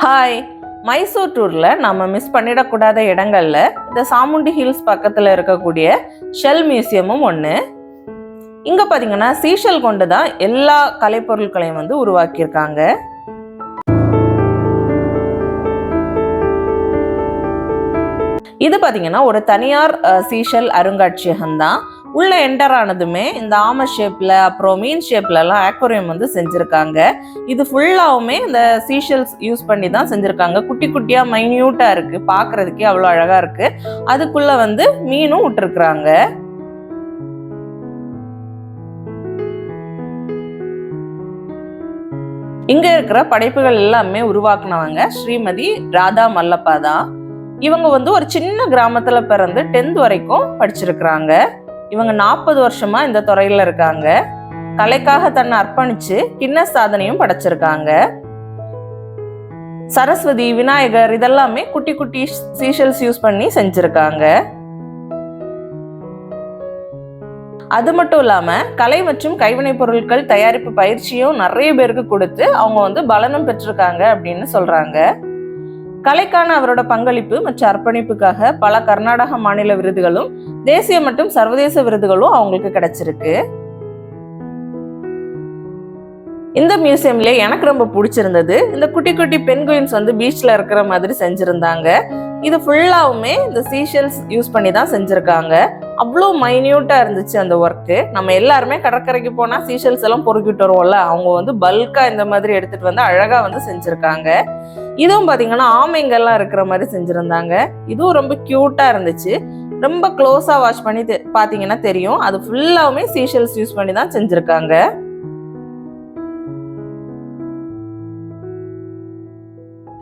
Hi, Mysore டூரில் நம்ம miss பண்ணிடக்கூடாத இடங்கள்ல இந்த சாமுண்டி ஹில்ஸ் பக்கத்தில் இருக்கக்கூடிய ஷெல் மியூசியமும் ஒன்று. இங்கே பார்த்தீங்கன்னா சீஷல் கொண்டு தான் எல்லா கலைப்பொருட்களையும் உருவாக்கியிருக்காங்க. இது பார்த்தீங்கன்னா ஒரு தனியார் சீஷல் அருங்காட்சியகம் தான். உள்ள என்டர் ஆனதுமே இந்த ஆம ஷேப்ல அப்புறம் மீன் ஷேப்ல எல்லாம் ஆக்வேரியம் செஞ்சிருக்காங்க. இது ஃபுல்லாவுமே இந்த சீஷல்ஸ் யூஸ் பண்ணி தான் செஞ்சிருக்காங்க. குட்டி குட்டியா மைன்யூட்டா இருக்கு, பாக்குறதுக்கே அவ்வளோ அழகா இருக்கு. அதுக்குள்ள மீனும் விட்டுருக்குறாங்க. இங்க இருக்கிற படைப்புகள் எல்லாமே உருவாக்குனவங்க ஸ்ரீமதி ராதா மல்லப்பா தான். இவங்க ஒரு சின்ன கிராமத்துல பிறந்து 10th வரைக்கும் படிச்சிருக்கிறாங்க. இவங்க 40 வருஷமா இந்த துறையில இருக்காங்க. கலைக்காக தன்னை அர்ப்பணிச்சு கின்னஸ் சாதனையும் படைச்சிருக்காங்க. சரஸ்வதி, விநாயகர் இதெல்லாமே குட்டி குட்டி சீஷல்ஸ் யூஸ் பண்ணி செஞ்சிருக்காங்க. அது மட்டும் இல்லாம கலை மற்றும் கைவினை பொருட்கள் தயாரிப்பு பயிற்சியும் நிறைய பேருக்கு கொடுத்து அவங்க பலனும் பெற்றிருக்காங்க அப்படின்னு சொல்றாங்க. கலைக்கான அவரோட பங்களிப்பு மற்றும் அர்ப்பணிப்புக்காக பல கர்நாடக மாநில விருதுகளும் தேசிய மற்றும் சர்வதேச விருதுகளும் அவங்களுக்கு கிடைச்சிருக்கு. இந்த மியூசியம்ல எனக்கு ரொம்ப பிடிச்சிருந்தது இந்த குட்டி குட்டி பென்குயின்ஸ் பீச்ல இருக்கிற மாதிரி செஞ்சிருந்தாங்க. இது ஃபுல்லாவுமே இந்த சீஷல்ஸ் யூஸ் பண்ணி தான் செஞ்சிருக்காங்க. அவ்வளோ மைன்யூட்டா இருந்துச்சு அந்த ஒர்க்கு. நம்ம எல்லாருமே கடற்கரைக்கு போனா சீஷல்ஸ் எல்லாம் பொறுக்கிட்டு வருவோம்ல, அவங்க பல்கா இந்த மாதிரி எடுத்துட்டு அழகா செஞ்சிருக்காங்க. இதுவும் பாத்தீங்கன்னா ஆமைங்கெல்லாம் இருக்கிற மாதிரி செஞ்சிருந்தாங்க. இதுவும் ரொம்ப கியூட்டா இருந்துச்சு. ரொம்ப க்ளோஸா வாஷ் பண்ணி பாத்தீங்கன்னா தெரியும், அது ஃபுல்லாவுமே சீஷல்ஸ் யூஸ் பண்ணி தான் செஞ்சிருக்காங்க.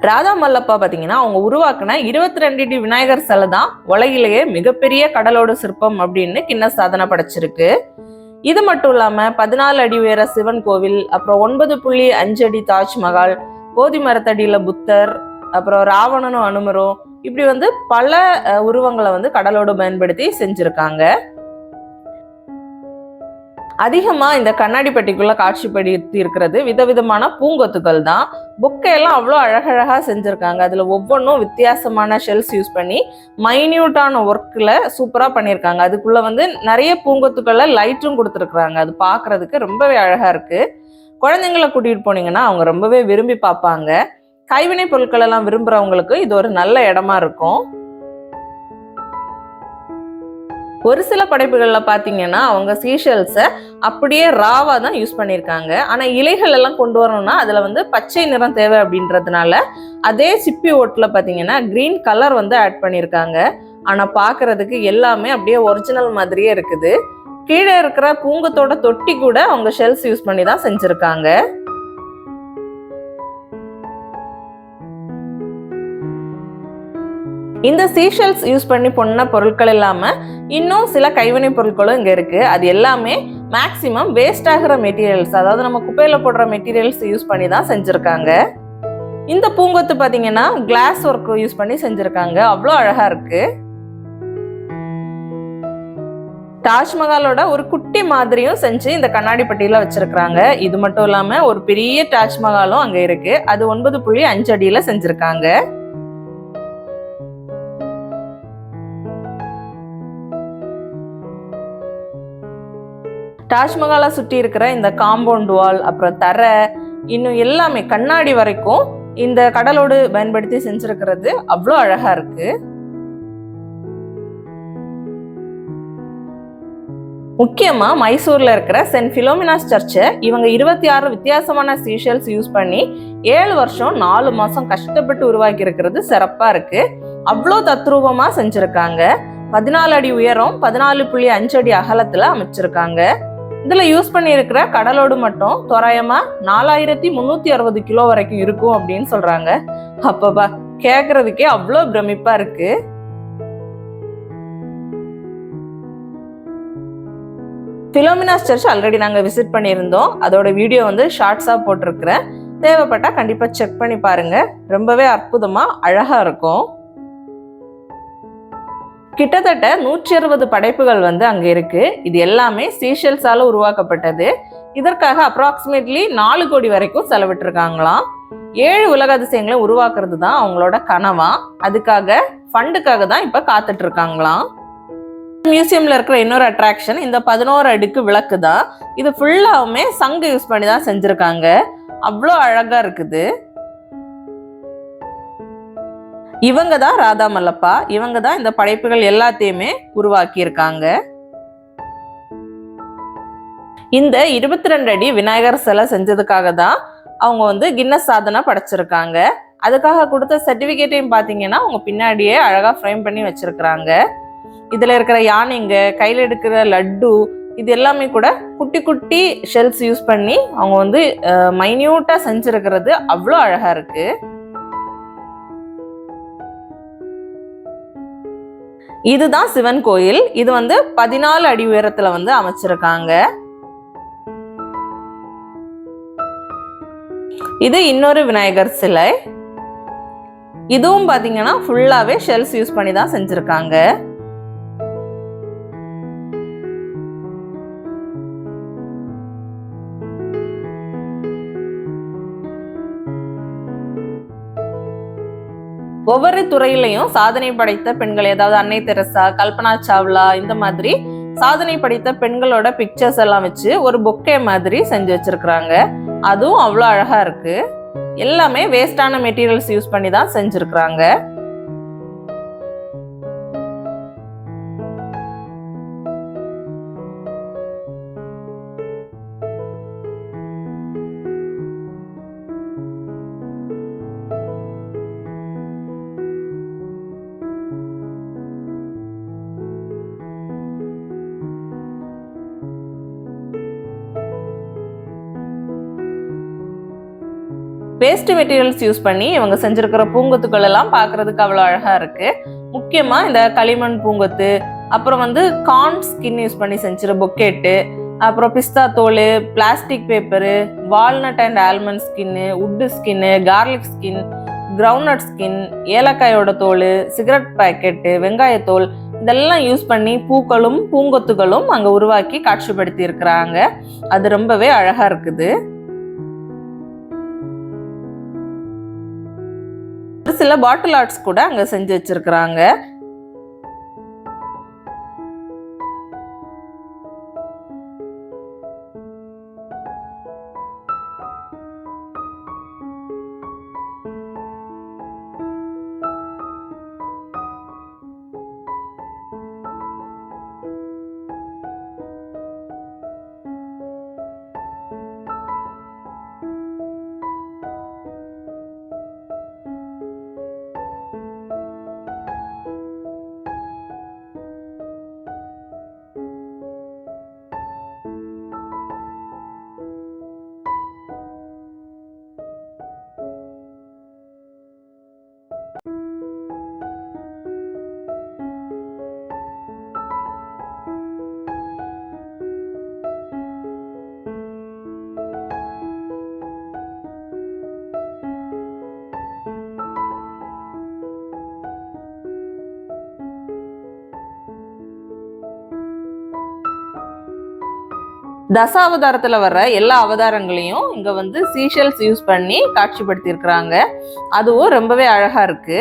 ராதா மல்லப்பா பாத்தீங்கன்னா அவங்க உருவாக்குன 22 அடி விநாயகர் சிலை தான் உலகிலேயே மிகப்பெரிய கடலோடு சிற்பம் அப்படின்னு கின்னஸ் சாதனை படைச்சிருக்கு. இது மட்டும் இல்லாம 14 அடி உயர சிவன் கோவில், அப்புறம் 9.5 அடி தாஜ்மஹால், போதி மரத்தடியில புத்தர், அப்புறம் ராவணனும் அனுமரும், இப்படி பல உருவங்களை கடலோடு பயன்படுத்தி செஞ்சிருக்காங்க. அதிகமா இந்த கண்ணாடி பெட்டிக்குள்ள காட்சிப்படுத்தி இருக்கிறது விதவிதமான பூங்கொத்துக்கள் தான். பொக்கையெல்லாம் அவ்வளோ அழகழகா செஞ்சிருக்காங்க. அதுல ஒவ்வொன்றும் வித்தியாசமான ஷெல்ஸ் யூஸ் பண்ணி மைன்யூட்டான ஒர்க்ல சூப்பரா பண்ணியிருக்காங்க. அதுக்குள்ள நிறைய பூங்கொத்துக்கள்ல லைட்டும் கொடுத்துருக்குறாங்க. அது பாக்குறதுக்கு ரொம்பவே அழகா இருக்கு. குழந்தைங்களை கூட்டிட்டு போனீங்கன்னா அவங்க ரொம்பவே விரும்பி பார்ப்பாங்க. கைவினை பொருட்கள் எல்லாம் விரும்புறவங்களுக்கு இது ஒரு நல்ல இடமா இருக்கும். ஒரு சில படைப்புகள்ல பாத்தீங்கன்னா அவங்க சீஷல்ஸை அப்படியே ராவா தான் யூஸ் பண்ணியிருக்காங்க. ஆனா இலைகள் எல்லாம் கொண்டு வரணும்னா அதுல பச்சை நிறம் தேவை அப்படின்றதுனால அதே சிப்பி ஓட்டுல பாத்தீங்கன்னா கிரீன் கலர் ஆட் பண்ணியிருக்காங்க. ஆனா பாக்குறதுக்கு எல்லாமே அப்படியே ஒரிஜினல் மாதிரியே இருக்குது. கீழே இருக்கிற பூங்கத்தோட தொட்டி கூட அவங்க ஷெல்ஸ் யூஸ் பண்ணி தான் செஞ்சிருக்காங்க. இந்த சீஷல்ஸ் யூஸ் பண்ணி பண்ண பொருட்கள் இல்லாம இன்னும் சில கைவினை பொருட்களும் இங்க இருக்கு. அது எல்லாமே மேக்சிமம் வேஸ்ட் ஆகிற மெட்டீரியல்ஸ், அதாவது நம்ம குப்பையில போடுற மெட்டீரியல்ஸ் யூஸ் பண்ணி தான் செஞ்சிருக்காங்க. இந்த பூங்கொத்து பாத்தீங்கன்னா கிளாஸ் ஒர்க் யூஸ் பண்ணி செஞ்சிருக்காங்க. அவ்வளோ அழகா இருக்கு. தாஜ்மஹாலோட ஒரு குட்டி மாதிரியும் செஞ்சு இந்த கண்ணாடி பெட்டியில வச்சிருக்காங்க. இது மட்டும் இல்லாம ஒரு பெரிய தாஜ்மஹாலும் அங்க இருக்கு. அது 9.5 அடியில செஞ்சிருக்காங்க. தாஜ்மஹாலை சுற்றி இருக்கிற இந்த காம்பவுண்ட் வால், அப்புறம் தரை, இன்னும் எல்லாமே கண்ணாடி வரைக்கும் இந்த கடலோடு பயன்படுத்தி செஞ்சிருக்கிறது அவ்வளோ அழகா இருக்கு. முக்கியமா மைசூர்ல இருக்கிற சென்ட் பிலோமினாஸ் சர்ச்சை இவங்க 26 வித்தியாசமான சீஷல்ஸ் யூஸ் பண்ணி 7 வருஷம் 4 மாசம் கஷ்டப்பட்டு உருவாக்கி இருக்கிறது சிறப்பா இருக்கு. அவ்வளோ தத்ரூபமா செஞ்சிருக்காங்க. 14 அடி உயரம், 14.5 அடி அகலத்துல அமைச்சிருக்காங்க. இதுல யூஸ் பண்ணி இருக்கிற கடலோடு மட்டும் தோராயமா 4360 கிலோ வரைக்கும் இருக்கும் அப்படின்னு சொல்றாங்க. அப்பப்பா, கேக்குறதுக்கே அவ்வளோ பிரமிப்பா இருக்கு. பிலோமினாஸ் சர்ச் ஆல்ரெடி நாங்க விசிட் பண்ணியிருந்தோம். அதோட வீடியோ ஷார்ட்ஸா போட்டிருக்கிறேன். தேவைப்பட்டா கண்டிப்பா செக் பண்ணி பாருங்க. ரொம்பவே அற்புதமா அழகா இருக்கும். கிட்டத்தட்ட 160 படைப்புகள் அங்க இருக்கு. இது எல்லாமே சீஷல்ஸால உருவாக்கப்பட்டது. இதற்காக அப்ராக்சிமேட்லி 4 கோடி வரைக்கும் செலவிட்டிருக்காங்களாம். 7 உலக அதிசயங்களை உருவாக்குறது தான் அவங்களோட கனவா. அதுக்காக ஃபண்டுக்காக தான் இப்ப காத்துட்டு இருக்காங்களாம். மியூசியம்ல இருக்கிற இன்னொரு அட்ராக்ஷன் இந்த 11 அடுக்கு விளக்கு தான். இது ஃபுல்லாவுமே சங்கு யூஸ் பண்ணி தான் செஞ்சிருக்காங்க. அவ்வளோ அழகா இருக்குது. இவங்க தான் ராதா மல்லப்பா. இவங்க தான் இந்த படைப்புகள் எல்லாத்தையுமே உருவாக்கி இருக்காங்க. இந்த 22 அடி விநாயகர் சிலை செஞ்சதுக்காக தான் அவங்க வந்து கின்னஸ் சாதனை படைச்சிருக்காங்க. அதுக்காக கொடுத்த சர்டிபிகேட்டையும் பாத்தீங்கன்னா அவங்க பின்னாடியே அழகா ஃப்ரேம் பண்ணி வச்சிருக்கிறாங்க. இதுல இருக்கிற யானைங்க, கையில எடுக்கிற லட்டு, இது எல்லாமே கூட குட்டி குட்டி ஷெல்ஸ் யூஸ் பண்ணி அவங்க வந்து மைன்யூட்டா செஞ்சிருக்கிறது அவ்வளோ அழகா இருக்கு. இதுதான் சிவன் கோயில். இது வந்து 14 அடி உயரத்துல வந்து அமைச்சிருக்காங்க. இது இன்னொரு விநாயகர் சிலை. இதுவும் பாத்தீங்கன்னா ஃபுல்லாவே ஷெல்ஸ் யூஸ் பண்ணி தான் செஞ்சிருக்காங்க. ஒவ்வொரு துறையிலையும் சாதனை படைத்த பெண்கள், ஏதாவது அன்னை தெரசா, கல்பனா சாவ்லா, இந்த மாதிரி சாதனை படைத்த பெண்களோட பிக்சர்ஸ் எல்லாம் வச்சு ஒரு பொக்கே மாதிரி செஞ்சு வச்சிருக்கிறாங்க. அதுவும் அவ்வளோ அழகா இருக்கு. எல்லாமே வேஸ்டான மெட்டீரியல்ஸ் யூஸ் பண்ணி தான் செஞ்சிருக்கிறாங்க. வேஸ்ட் மெட்டீரியல்ஸ் யூஸ் பண்ணி இவங்க செஞ்சிருக்கிற பூங்கொத்துக்கள் எல்லாம் பார்க்கறதுக்கு அவ்வளோ அழகா இருக்கு. முக்கியமா இந்த களிமண் பூங்கொத்து, அப்புறம் வந்து கார்ன் ஸ்கின் யூஸ் பண்ணி செஞ்சிரு பொக்கெட்டு, அப்புறம் பிஸ்தா தோல், plastic paper, walnut and almond skin, wood skin, garlic skin, groundnut skin, ஏலக்காயோட தோல், சிகரெட் பாக்கெட்டு, வெங்காயத்தோல், இதெல்லாம் யூஸ் பண்ணி பூக்களும் பூங்கொத்துகளும் அங்கே உருவாக்கி காட்சிப்படுத்தி இருக்கிறாங்க. அது ரொம்பவே அழகா இருக்குது. சில பாட்டில் ஆர்ட்ஸ் கூட அங்க செஞ்சு வச்சிருக்கிறாங்க. தசாவதாரத்துல வர்ற எல்லா அவதாரங்களையும் இங்க வந்து சீஷல்ஸ் யூஸ் பண்ணி காட்சிப்படுத்தி இருக்கிறாங்க. அதுவும் ரொம்பவே அழகா இருக்கு.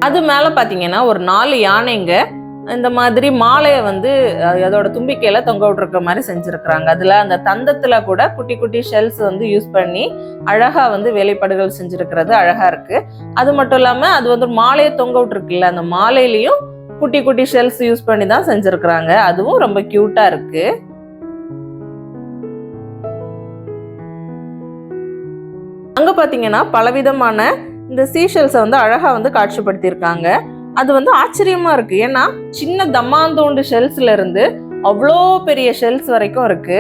அது மேல பாத்தீங்கன்னா ஒரு 4 யானைங்க இந்த மாதிரி மாலையை வந்து அதோட தும்பிக்கையில தொங்க விட்டுருக்க மாதிரி செஞ்சிருக்கிறாங்க. அதுல அந்த தந்தத்துல கூட குட்டி குட்டி ஷெல்ஸ் வந்து யூஸ் பண்ணி அழகா வந்து வேலைப்பாடுகள் செஞ்சிருக்கிறது அழகா இருக்கு. அது மட்டும் இல்லாம அது வந்து மாலையை தொங்க விட்டுருக்குல்ல, அந்த மாலையிலையும் குட்டி குட்டி ஷெல்ஸ் யூஸ் பண்ணி தான் செஞ்சிருக்கிறாங்க. அதுவும் ரொம்ப கியூட்டா இருக்கு. அங்க பாத்தீங்கன்னா பலவிதமான இந்த சீஷல்ஸை வந்து அழகா வந்து காட்சிப்படுத்தியிருக்காங்க. அது வந்து ஆச்சரியமா இருக்கு. ஏன்னா சின்ன தம்மாந்தோண்டு ஷெல்ஸ்ல இருந்து அவ்வளோ பெரிய ஷெல்ஸ் வரைக்கும் இருக்கு.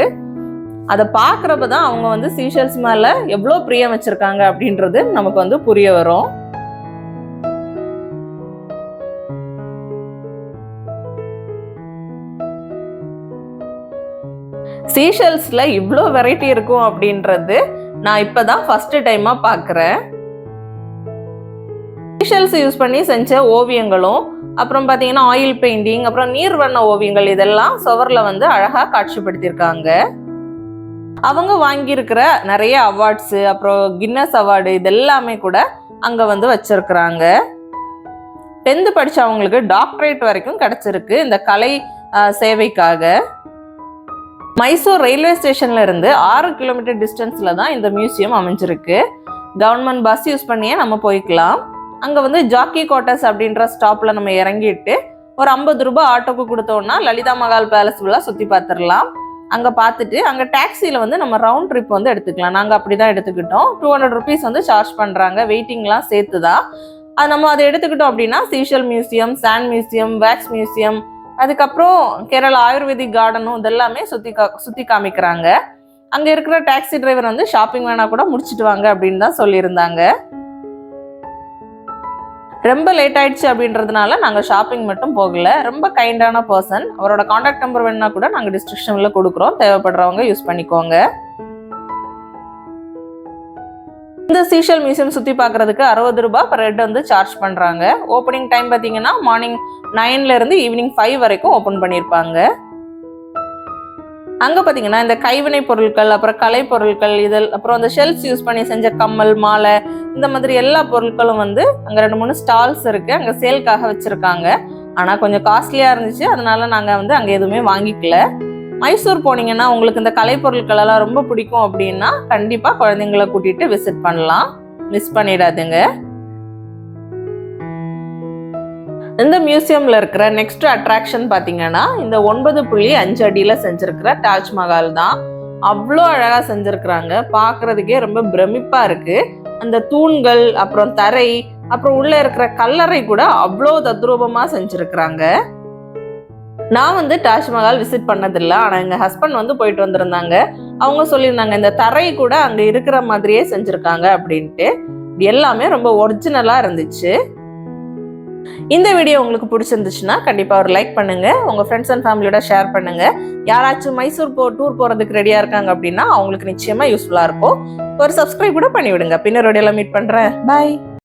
அதை பார்க்கறப்பதான் அவங்க வந்து சீஷல்ஸ் மேல எவ்வளோ பிரியம் வச்சிருக்காங்க அப்படின்றது நமக்கு வந்து புரிய வரும். சீஷெல்ஸ்ல இவ்வளோ வெரைட்டி இருக்கும் அப்படின்றது நான் இப்பதான் ஃபர்ஸ்ட் டைமா பார்க்குறேன். சீஷெல்ஸ் யூஸ் பண்ணி செஞ்ச ஓவியங்களும் அப்புறம் பார்த்தீங்கன்னா ஆயில் பெயிண்டிங் அப்புறம் நீர்வண்ண ஓவியங்கள் இதெல்லாம் சுவர்ல வந்து அழகா காட்சிப்படுத்தியிருக்காங்க. அவங்க வாங்கியிருக்கிற நிறைய அவார்ட்ஸு அப்புறம் கின்னஸ் அவார்டு இதெல்லாமே கூட அங்க வந்து வச்சிருக்கிறாங்க. 10th படிச்சவங்களுக்கு டாக்டரேட் வரைக்கும் கிடைச்சிருக்கு இந்த கலை சேவைக்காக. மைசூர் ரயில்வே ஸ்டேஷன்ல இருந்து 6 கிலோமீட்டர் டிஸ்டன்ஸ்ல தான் இந்த மியூசியம் அமைஞ்சிருக்கு. கவர்மெண்ட் பஸ் யூஸ் பண்ணியே நம்ம போய்க்கலாம். அங்க வந்து ஜாக்கி கோட்டர்ஸ் அப்படின்ற ஸ்டாப்ல நம்ம இறங்கிட்டு ஒரு 50 ரூபாய் ஆட்டோக்கு கொடுத்தோம்னா லலிதா மகால் பேலஸ் ஃபுல்லா சுத்தி பார்த்துடலாம். அங்க பார்த்துட்டு அங்க டாக்ஸில வந்து நம்ம ரவுண்ட் ட்ரிப் வந்து எடுத்துக்கலாம். நாங்க அப்படிதான் எடுத்துக்கிட்டோம். 200 ருபீஸ் வந்து சார்ஜ் பண்றாங்க, வெயிட்டிங்லாம் சேர்த்துதான். அது நம்ம அதை எடுத்துக்கிட்டோம் அப்படின்னா seashell museum, sand museum, wax museum, அதுக்கப்புறம் கேரளா ஆயுர்வேதிக் கார்டனும் இதெல்லாமே சுத்தி காமிக்கிறாங்க. அங்க இருக்கிற டாக்ஸி டிரைவர் வந்து ஷாப்பிங் வேணா கூட முடிச்சுட்டு வாங்க அப்படின்னு தான் சொல்லியிருந்தாங்க. ரொம்ப லேட் ஆயிடுச்சு அப்படின்றதுனால நாங்க ஷாப்பிங் மட்டும் போகல. ரொம்ப கைண்டான பர்சன். அவரோட கான்டாக்ட் நம்பர் வேணா கூட நாங்க டிஸ்கிரிப்ஷன்ல கொடுக்குறோம், தேவைப்படுறவங்க யூஸ் பண்ணிக்கோங்க. இந்த சீஷல் மியூசியம் சுத்தி பார்க்கறதுக்கு 60 ரூபாய் per head வந்து சார்ஜ் பண்றாங்க. ஓப்பனிங் டைம் பாத்தீங்கன்னா மார்னிங் 9ல இருந்து ஈவினிங் 5 வரைக்கும் ஓபன் பண்ணிருப்பாங்க. அங்க பாத்தீங்கன்னா இந்த கைவினை பொருட்கள் அப்புறம் கலை பொருட்கள் இதில் அப்புறம் அந்த ஷெல்ஸ் யூஸ் பண்ணி செஞ்ச கம்மல், மாலை இந்த மாதிரி எல்லா பொருட்களும் வந்து அங்க 2-3 ஸ்டால்ஸ் இருக்கு. அங்க சேல்காக வச்சிருக்காங்க. ஆனா கொஞ்சம் காஸ்ட்லியா இருந்துச்சு, அதனால நாங்க வந்து அங்க எதுவுமே வாங்கிக்கல. மைசூர் போனீங்கன்னா உங்களுக்கு இந்த கலை பொருட்கள் எல்லாம் ரொம்ப பிடிக்கும் அப்படின்னா கண்டிப்பா குழந்தைங்களை கூட்டிட்டு விசிட் பண்ணலாம், மிஸ் பண்ணிடாதுங்க. இந்த மியூசியம்ல இருக்கிற நெக்ஸ்ட் அட்ராக்ஷன் பாத்தீங்கன்னா இந்த 9.5 அடியில செஞ்சிருக்கிற தாஜ்மஹால் தான். அவ்வளோ அழகா செஞ்சிருக்கிறாங்க, பாக்குறதுக்கே ரொம்ப பிரமிப்பா இருக்கு. அந்த தூண்கள் அப்புறம் தரை அப்புறம் உள்ள இருக்கிற கல்லறை கூட அவ்வளோ தத்ரூபமா செஞ்சிருக்கிறாங்க. நான் வந்து தாஜ்மஹால் விசிட் பண்ணதில்லை, ஆனா எங்க ஹஸ்பண்ட் வந்து போயிட்டு வந்திருந்தாங்க. அவங்க சொல்லியிருந்தாங்க இந்த தரை கூட அங்க இருக்கிற மாதிரியே செஞ்சிருக்காங்க அப்படின்ட்டு. எல்லாமே ரொம்ப ஒரிஜினலா இருந்துச்சு. இந்த வீடியோ உங்களுக்கு பிடிச்சிருந்துச்சுன்னா கண்டிப்பா ஒரு லைக் பண்ணுங்க, உங்க ஃப்ரெண்ட்ஸ் அண்ட் ஃபேமிலியோட ஷேர் பண்ணுங்க. யாராச்சும் மைசூர் டூர் போறதுக்கு ரெடியா இருக்காங்க அப்படின்னா அவங்களுக்கு நிச்சயமா யூஸ்ஃபுல்லா இருக்கும். ஒரு சப்ஸ்கிரைப் கூட பண்ணி விடுங்க. பின்னர் வீடியோல மீட் பண்றேன். பாய்.